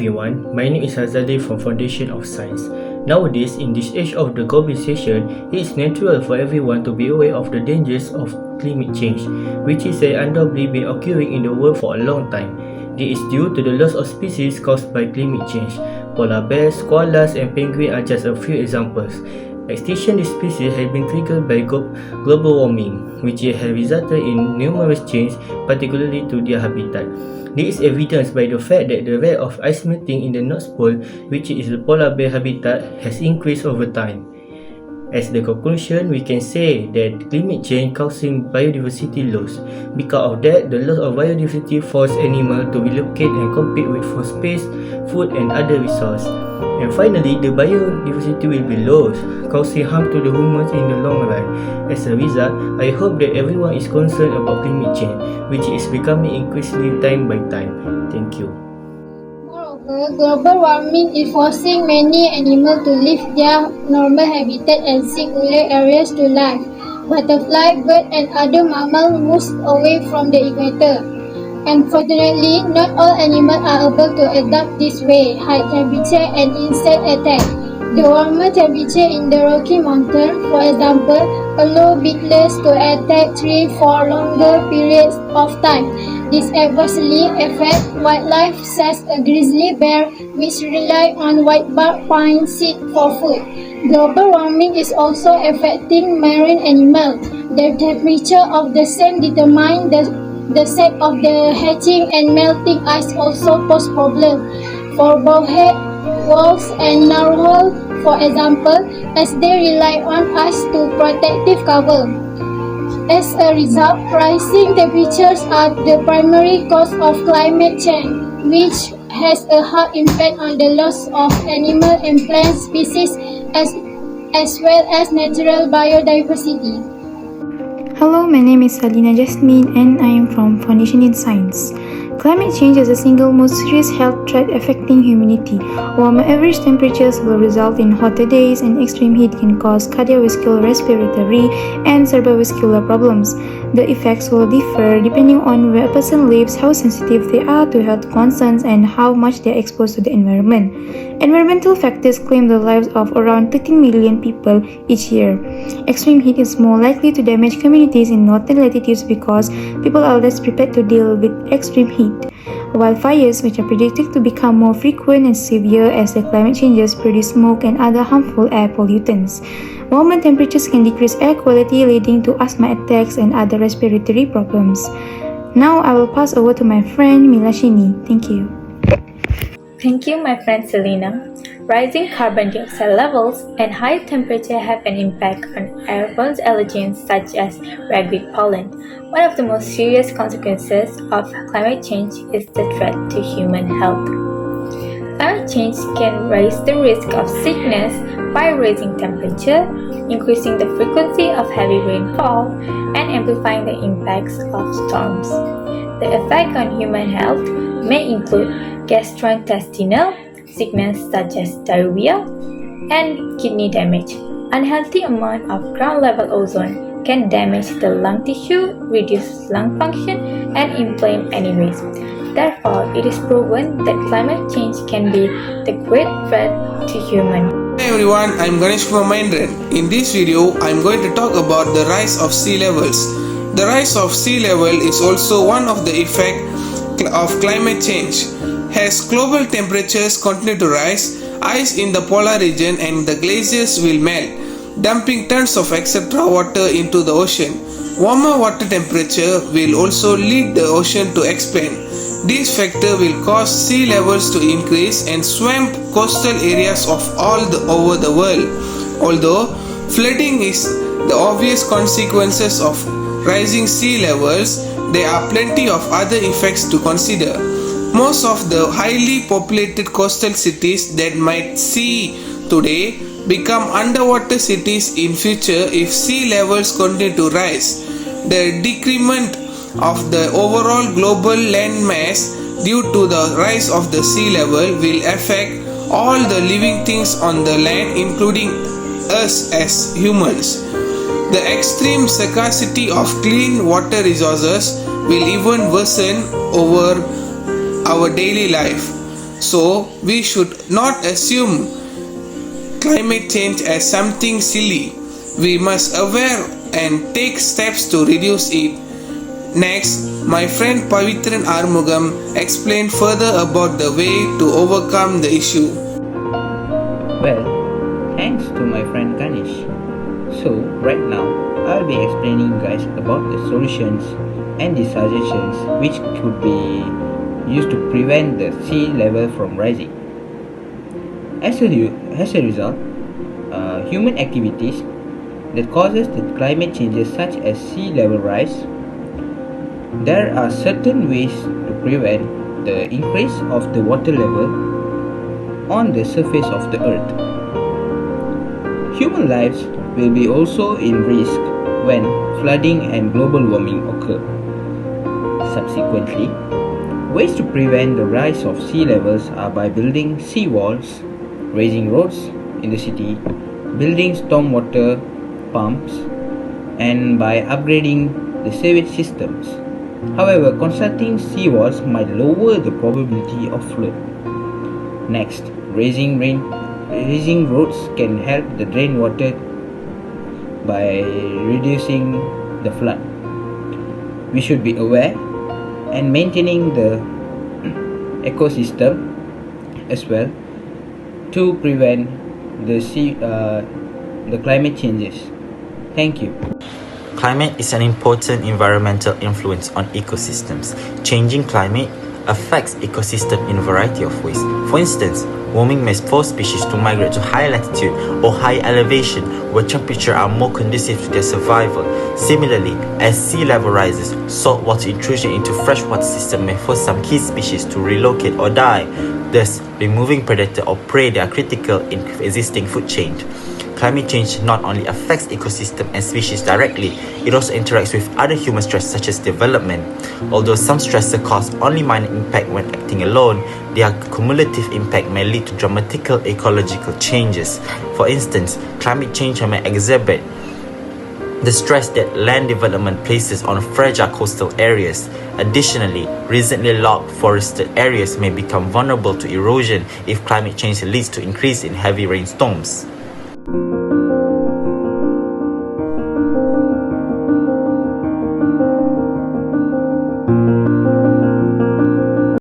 everyone, my name is RAZALI from Foundation of Science. Nowadays, in this age of the globalization, it is natural for everyone to be aware of the dangers of climate change, which is undoubtedly been occurring in the world for a long time. This is due to the loss of species caused by climate change. Polar bears, koalas, and penguins are just a few examples. Extinction of species has been triggered by global warming, which has resulted in numerous changes, particularly to their habitat. This is evidenced by the fact that the rate of ice melting in the North Pole, which is the polar bear habitat, has increased over time. As the conclusion, we can say that climate change causing biodiversity loss. Because of that, the loss of biodiversity forces animals to relocate and compete with for space, food, and other resources. And finally, the biodiversity will be lost, causing harm to the humans in the long run. As a result, I hope that everyone is concerned about climate change, which is becoming increasingly time by time. Thank you. Moreover, global warming is forcing many animals to leave their normal habitat and seek cooler areas to live. Butterfly, bird, and other mammals move away from the equator. Unfortunately, not all animals are able to adapt this way. High temperature and insect attack. The warmer temperature in the Rocky Mountains, for example, allow beetles to attack trees for longer periods of time. This adversely affects wildlife such as a grizzly bear, which rely on whitebark pine seed for food. Global warming is also affecting marine animals. The temperature of the sand determines the shape of the hatching, and melting ice also pose problems for bowhead, whales, and narwhals, for example, as they rely on ice to protective cover. As a result, rising temperatures are the primary cause of climate change, which has a hard impact on the loss of animal and plant species as well as natural biodiversity. Hello, my name is SALINA JASMIN and I am from Foundation in Science. Climate change is the single most serious health threat affecting humanity. Warmer average temperatures will result in hotter days, and extreme heat can cause cardiovascular, respiratory, and cerebrovascular problems. The effects will differ depending on where a person lives, how sensitive they are to health concerns, and how much they are exposed to the environment. Environmental factors claim the lives of around 13 million people each year. Extreme heat is more likely to damage communities in northern latitudes because people are less prepared to deal with extreme heat. Wildfires, which are predicted to become more frequent and severe as the climate changes, produce smoke and other harmful air pollutants. Warmer temperatures can decrease air quality, leading to asthma attacks and other respiratory problems. Now I will pass over to my friend MILAASHINI. Thank you. Thank you, my friend Selena. Rising carbon dioxide levels and high temperature have an impact on airborne allergens such as rabbit pollen. One of the most serious consequences of climate change is the threat to human health. Climate change can raise the risk of sickness by raising temperature, increasing the frequency of heavy rainfall, and amplifying the impacts of storms. The effect on human health may include gastrointestinal sickness such as diarrhea and kidney damage. Unhealthy amount of ground-level ozone can damage the lung tissue, reduce lung function, and inflame airways. Therefore, it is proven that climate change can be the great threat to humans. Hi everyone, I'm Ganesh from PAVITHREN. In this video, I'm going to talk about the rise of sea levels. The rise of sea level is also one of the effects of climate change. As global temperatures continue to rise, ice in the polar region and the glaciers will melt, dumping tons of etc. water into the ocean. Warmer water temperature will also lead the ocean to expand. This factor will cause sea levels to increase and swamp coastal areas of over the world. Although flooding is the obvious consequences of rising sea levels, there are plenty of other effects to consider. Most of the highly populated coastal cities that might see today become underwater cities in future if sea levels continue to rise. The decrement of the overall global land mass due to the rise of the sea level will affect all the living things on the land, including us as humans. The extreme scarcity of clean water resources will even worsen over our daily life. So we should not assume climate change as something silly. We must aware and take steps to reduce it. Next, my friend PAVITHREN Armugam explained further about the way to overcome the issue. Well, thanks to my friend Ganesh. So, right now, I'll be explaining you guys about the solutions and the suggestions which could be used to prevent the sea level from rising. As a result, human activities that causes the climate changes such as sea level rise, there are certain ways to prevent the increase of the water level on the surface of the earth. Human lives will be also in risk when flooding and global warming occur. Subsequently, ways to prevent the rise of sea levels are by building sea walls, raising roads in the city, building stormwater pumps, and by upgrading the sewage systems. However, constructing sea walls might lower the probability of flood. Next, raising roads can help the drain water by reducing the flood. We should be aware and maintaining the ecosystem as well to prevent the climate changes. Thank you. Climate is an important environmental influence on ecosystems. Changing climate affects ecosystem in a variety of ways. For instance, warming may force species to migrate to higher latitude or higher elevation where temperatures are more conducive to their survival. Similarly, as sea level rises, saltwater intrusion into freshwater system may force some key species to relocate or die, thus removing predator or prey that are critical in existing food chain. Climate change not only affects ecosystem and species directly, it also interacts with other human stress such as development. Although some stressors cause only minor impact when acting alone, their cumulative impact may lead to dramatic ecological changes. For instance, climate change may exacerbate the stress that land development places on fragile coastal areas. Additionally, recently logged forested areas may become vulnerable to erosion if climate change leads to increase in heavy rainstorms.